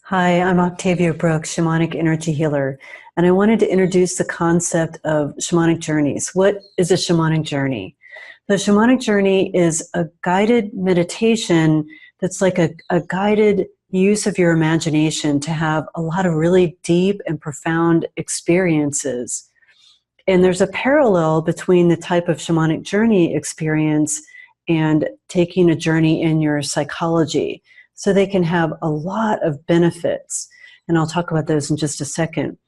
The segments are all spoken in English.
Hi, I'm Octavia Brooks, Shamanic Energy Healer, and I wanted to introduce the concept of Shamanic Journeys. What is a Shamanic Journey? The Shamanic Journey is a guided meditation that's like a guided use of your imagination to have a lot of really deep and profound experiences. And there's a parallel between the type of Shamanic Journey experience and taking a journey in your psychology. So they can have a lot of benefits. And I'll talk about those in just a second.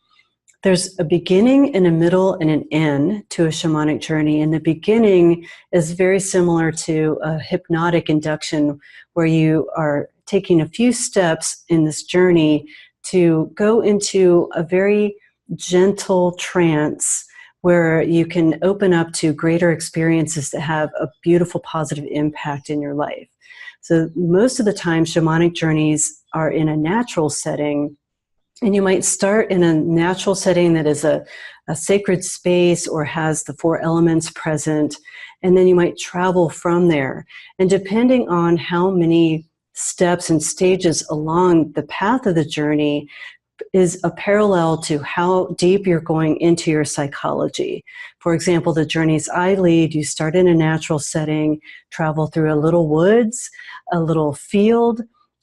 There's a beginning and a middle and an end to a shamanic journey. And the beginning is very similar to a hypnotic induction, where you are taking a few steps in this journey to go into a very gentle trance where you can open up to greater experiences that have a beautiful positive impact in your life. So most of the time, shamanic journeys are in a natural setting, and you might start in a natural setting that is a sacred space or has the four elements present, and then you might travel from there. And depending on how many steps and stages along the path of the journey is a parallel to how deep you're going into your psychology. For example, the journeys I lead, you start in a natural setting, travel through a little woods, a little field,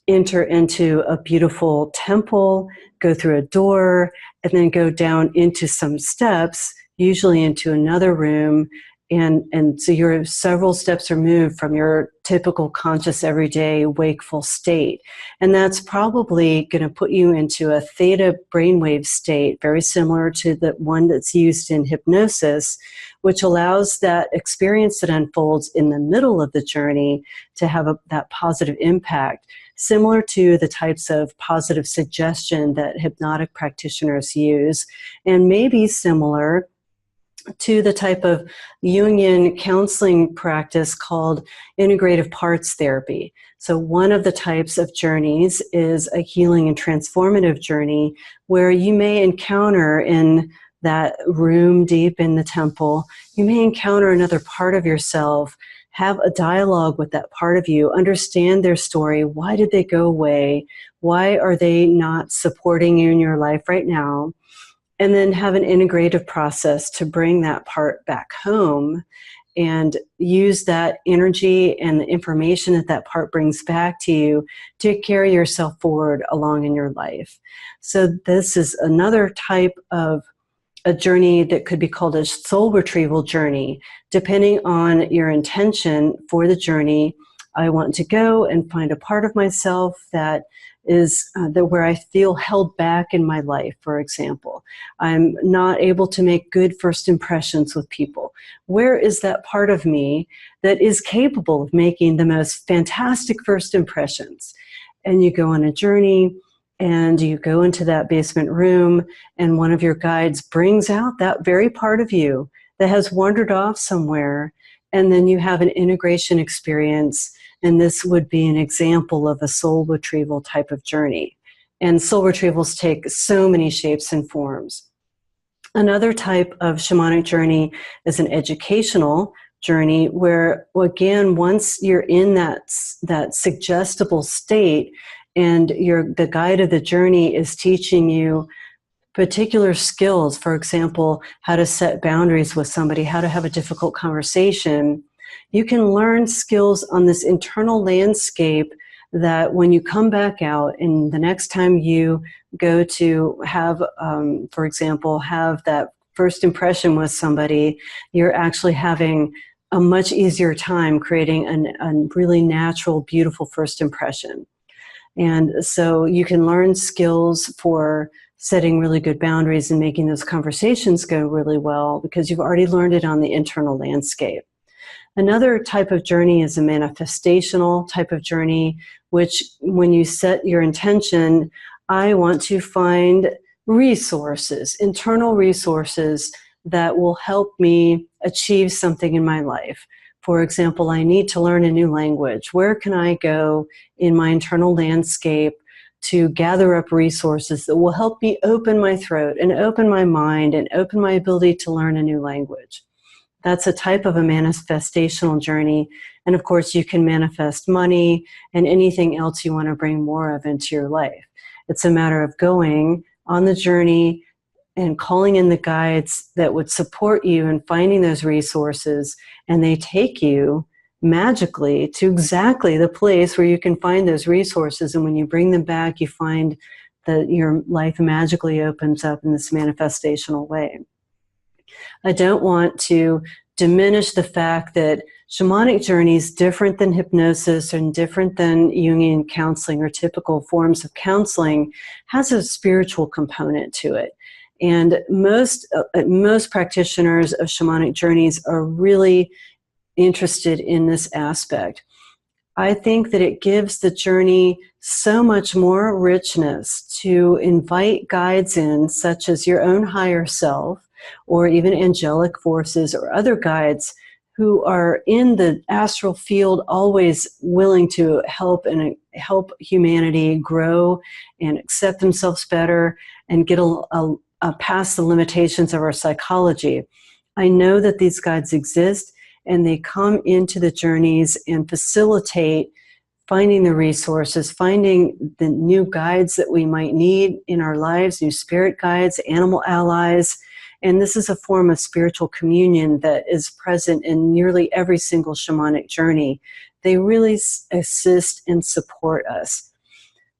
enter into a beautiful temple, go through a door, and then go down into some steps, usually into another room. And so you're several steps removed from your typical conscious, everyday, wakeful state. And that's probably going to put you into a theta brainwave state, very similar to the one that's used in hypnosis, which allows that experience that unfolds in the middle of the journey to have that positive impact, similar to the types of positive suggestion that hypnotic practitioners use, and maybe similar to the type of Jungian counseling practice called integrative parts therapy. So one of the types of journeys is a healing and transformative journey where you may encounter in that room deep in the temple, you may encounter another part of yourself, have a dialogue with that part of you, understand their story. Why did they go away? Why are they not supporting you in your life right now? And then have an integrative process to bring that part back home and use that energy and the information that that part brings back to you to carry yourself forward along in your life. So this is another type of a journey that could be called a soul retrieval journey. Depending on your intention for the journey, I want to go and find a part of myself that is where I feel held back in my life, for example. I'm not able to make good first impressions with people. Where is that part of me that is capable of making the most fantastic first impressions? And you go on a journey, and you go into that basement room, and one of your guides brings out that very part of you that has wandered off somewhere, and then you have an integration experience. And this would be an example of a soul retrieval type of journey. And soul retrievals take so many shapes and forms. Another type of shamanic journey is an educational journey where, again, once you're in that suggestible state and the guide of the journey is teaching you particular skills, for example, how to set boundaries with somebody, how to have a difficult conversation, you can learn skills on this internal landscape that when you come back out and the next time you go to have, for example, have that first impression with somebody, you're actually having a much easier time creating a really natural, beautiful first impression. And so you can learn skills for setting really good boundaries and making those conversations go really well because you've already learned it on the internal landscape. Another type of journey is a manifestational type of journey, which when you set your intention, I want to find resources, internal resources that will help me achieve something in my life. For example, I need to learn a new language. Where can I go in my internal landscape to gather up resources that will help me open my throat and open my mind and open my ability to learn a new language? That's a type of a manifestational journey. And of course, you can manifest money and anything else you want to bring more of into your life. It's a matter of going on the journey and calling in the guides that would support you in finding those resources, and they take you magically to exactly the place where you can find those resources. And when you bring them back, you find that your life magically opens up in this manifestational way. I don't want to diminish the fact that shamanic journeys, different than hypnosis and different than Jungian counseling or typical forms of counseling, has a spiritual component to it. And most practitioners of shamanic journeys are really interested in this aspect. I think that it gives the journey so much more richness to invite guides in, such as your own higher self, or even angelic forces or other guides who are in the astral field, always willing to help and help humanity grow and accept themselves better and get past the limitations of our psychology. I know that these guides exist, and they come into the journeys and facilitate finding the resources, finding the new guides that we might need in our lives, new spirit guides, animal allies. And this is a form of spiritual communion that is present in nearly every single shamanic journey. They really assist and support us.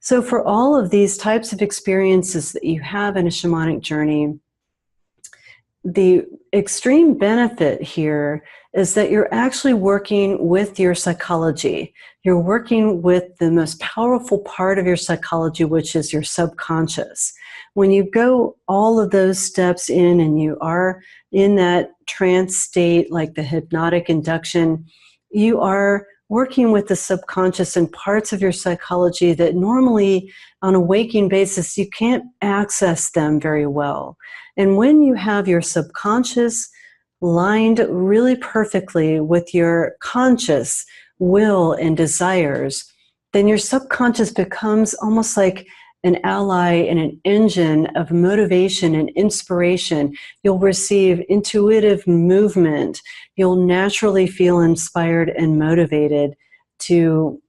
So for all of these types of experiences that you have in a shamanic journey, the extreme benefit here is that you're actually working with your psychology. You're working with the most powerful part of your psychology, which is your subconscious. When you go all of those steps in and you are in that trance state, like the hypnotic induction, you are working with the subconscious and parts of your psychology that normally on a waking basis, you can't access them very well. And when you have your subconscious lined really perfectly with your conscious will and desires, then your subconscious becomes almost like an ally and an engine of motivation and inspiration. You'll receive intuitive movement. You'll naturally feel inspired and motivated to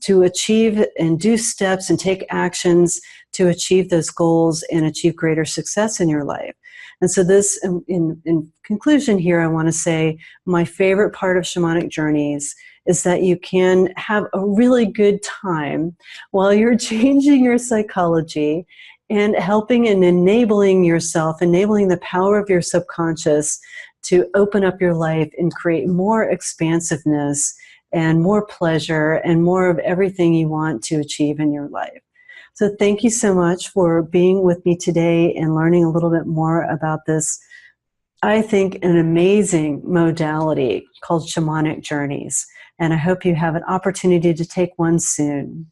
achieve and do steps and take actions to achieve those goals and achieve greater success in your life. And so this, in conclusion here, I want to say my favorite part of shamanic journeys is that you can have a really good time while you're changing your psychology and helping and enabling yourself, enabling the power of your subconscious to open up your life and create more expansiveness and more pleasure and more of everything you want to achieve in your life. So thank you so much for being with me today and learning a little bit more about this, I think, an amazing modality called Shamanic Journeys. And I hope you have an opportunity to take one soon.